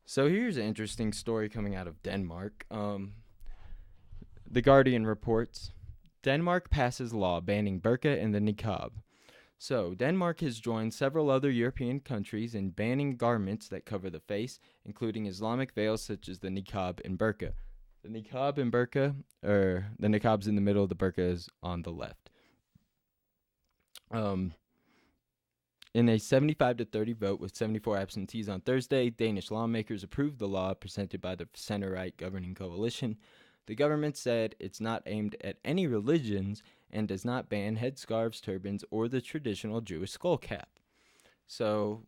So here's an interesting story coming out of Denmark. The Guardian reports Denmark passes law banning burqa and the niqab. So, Denmark has joined several other European countries in banning garments that cover the face, including Islamic veils such as the niqab and burqa. The niqab and burqa, or the niqab's in the middle, the burqa is on the left. Um, in a 75 to 30 vote with 74 absentees on Thursday, Danish lawmakers approved the law presented by the center-right governing coalition. The government said it's not aimed at any religions and does not ban headscarves, turbans, or the traditional Jewish skull cap. So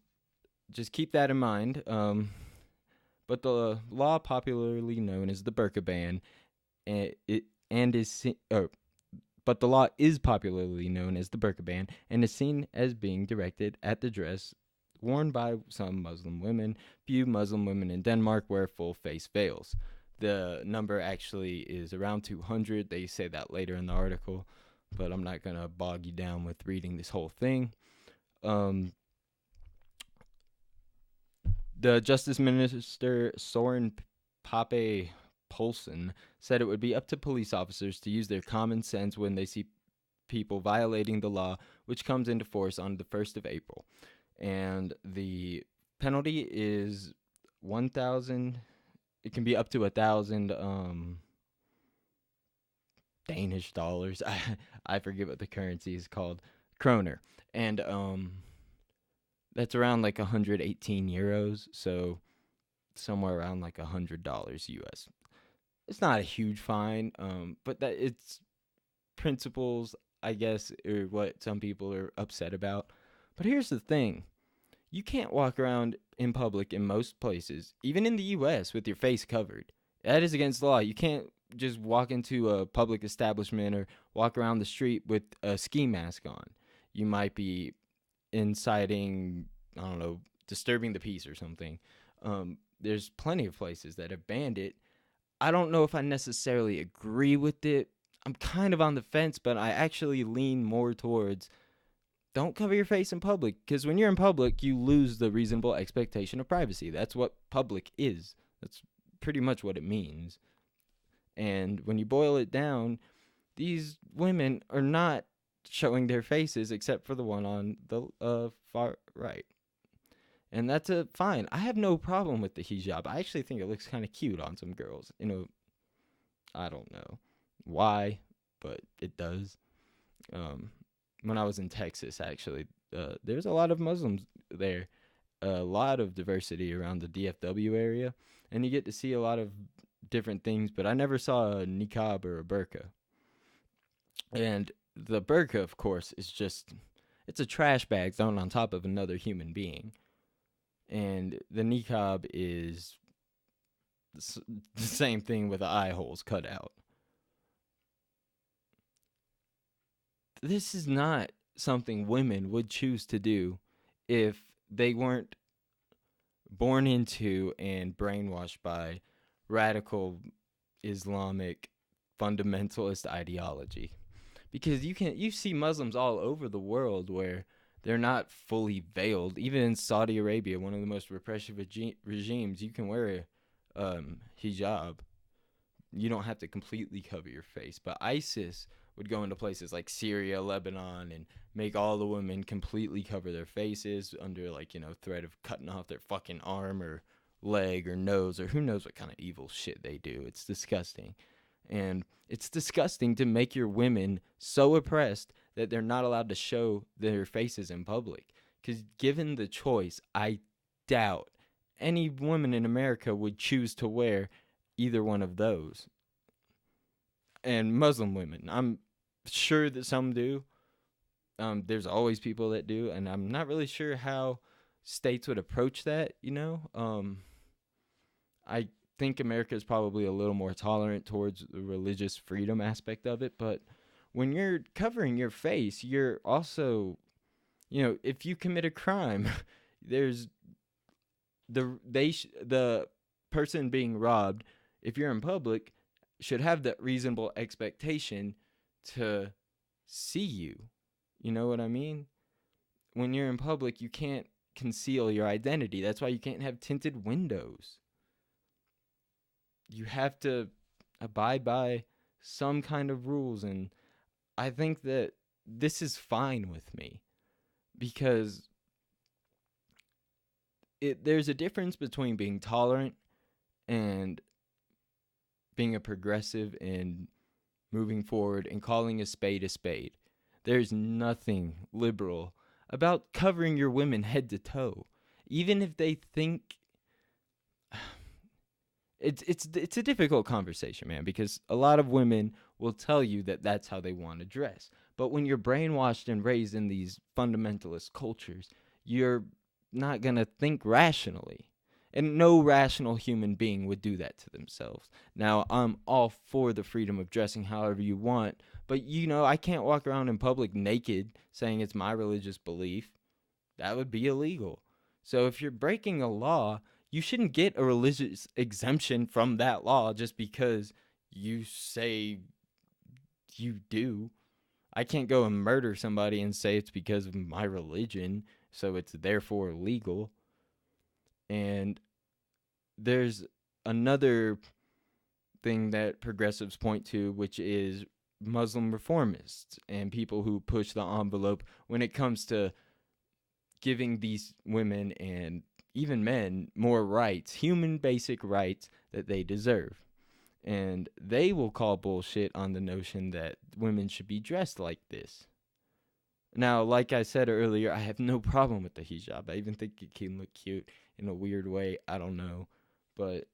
just keep that in mind. But the law, popularly known as the Burka ban, but the law is popularly known as the Burka ban and is seen as being directed at the dress worn by some Muslim women. Few Muslim women in Denmark wear full face veils. The number actually is around 200. They say that later in the article, but I'm not going to bog you down with reading this whole thing. The Justice Minister Soren Pape Poulsen said it would be up to police officers to use their common sense when they see people violating the law, which comes into force on the 1st of April. And the penalty is 1,000. It can be up to 1,000 Danish dollars. I forget what the currency is called. Kroner. And that's around like 118 euros. So somewhere around like $100 US. It's not a huge fine, but that it's principles, I guess, are what some people are upset about. But here's the thing. You can't walk around in public in most places, even in the US, with your face covered. That is against the law. You can't just walk into a public establishment or walk around the street with a ski mask on. You might be inciting, I don't know, disturbing the peace or something. There's plenty of places that have banned it. I don't know if I necessarily agree with it. I'm kind of on the fence, but I actually lean more towards don't cover your face in public, because when you're in public, you lose the reasonable expectation of privacy. That's what public is. That's pretty much what it means. And when you boil it down, these women are not showing their faces except for the one on the far right. And that's fine. I have no problem with the hijab. I actually think it looks kind of cute on some girls. I don't know why, but it does. When I was in Texas, actually, there's a lot of Muslims there, a lot of diversity around the DFW area, and you get to see a lot of different things, but I never saw a niqab or a burqa. And the burqa, of course, is just, it's a trash bag thrown on top of another human being. And the niqab is the same thing with the eye holes cut out. This is not something women would choose to do if they weren't born into and brainwashed by radical Islamic fundamentalist ideology. Because you see Muslims all over the world where they're not fully veiled. Even in Saudi Arabia, one of the most repressive regimes, you can wear a hijab. You don't have to completely cover your face. But ISIS would go into places like Syria, Lebanon, and make all the women completely cover their faces under, like, threat of cutting off their fucking arm or leg or nose or who knows what kind of evil shit they do. It's disgusting. And it's disgusting to make your women so oppressed that they're not allowed to show their faces in public. Because given the choice, I doubt any woman in America would choose to wear either one of those. And Muslim women, I'm sure that some do. There's always people that do, and I'm not really sure how states would approach that, I think America is probably a little more tolerant towards the religious freedom aspect of it, but when you're covering your face, you're also, if you commit a crime, there's the person being robbed, if you're in public, should have the reasonable expectation to see you. You know what I mean? When you're in public, you can't conceal your identity. That's why you can't have tinted windows. you have to abide by some kind of rules, and I think that this is fine with me because there's a difference between being tolerant and being a progressive and moving forward and calling a spade a spade. There's nothing liberal about covering your women head to toe, even if they think it's a difficult conversation, man, because a lot of women will tell you that that's how they want to dress. But when you're brainwashed and raised in these fundamentalist cultures, you're not going to think rationally. And no rational human being would do that to themselves. Now, I'm all for the freedom of dressing however you want, but I can't walk around in public naked saying it's my religious belief. That would be illegal. So if you're breaking a law, you shouldn't get a religious exemption from that law just because you say you do. I can't go and murder somebody and say it's because of my religion, so it's therefore legal. And there's another thing that progressives point to, which is Muslim reformists and people who push the envelope when it comes to giving these women and even men more rights, human basic rights that they deserve. And they will call bullshit on the notion that women should be dressed like this. Now, like I said earlier, I have no problem with the hijab. I even think it can look cute in a weird way. I don't know. But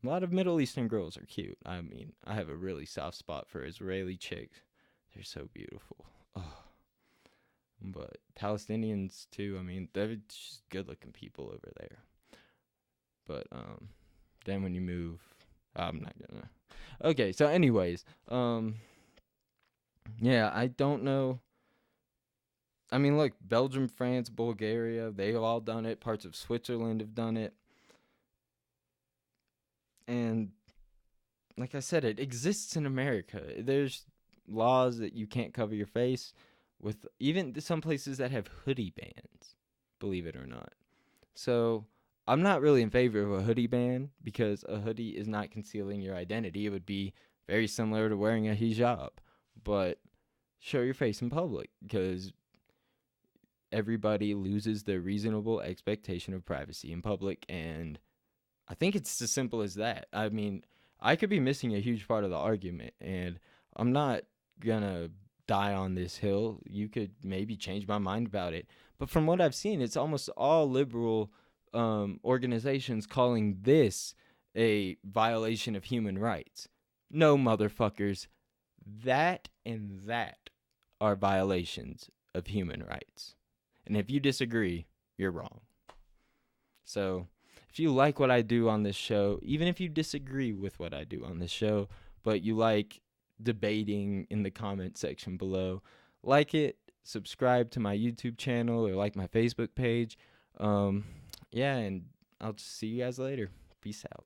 a lot of Middle Eastern girls are cute. I mean, I have a really soft spot for Israeli chicks. They're so beautiful. Oh. But Palestinians, too, I mean, they're just good-looking people over there. But then when you move, I'm not gonna. Okay, so anyways, yeah, I don't know. I mean, look, Belgium, France, Bulgaria, they've all done it. Parts of Switzerland have done it. And like I said, it exists in America. There's laws that you can't cover your face with, even some places that have hoodie bans, believe it or not. So I'm not really in favor of a hoodie ban because a hoodie is not concealing your identity. It would be very similar to wearing a hijab, but show your face in public because everybody loses their reasonable expectation of privacy in public, and I think it's as simple as that. I mean, I could be missing a huge part of the argument, and I'm not gonna die on this hill. You could maybe change my mind about it, but from what I've seen, it's almost all liberal organizations calling this a violation of human rights. No, motherfuckers, that and that are violations of human rights. And if you disagree, you're wrong. So if you like what I do on this show, even if you disagree with what I do on this show, but you like debating in the comment section below, like it, subscribe to my YouTube channel, or like my Facebook page. Yeah, and I'll just see you guys later. Peace out.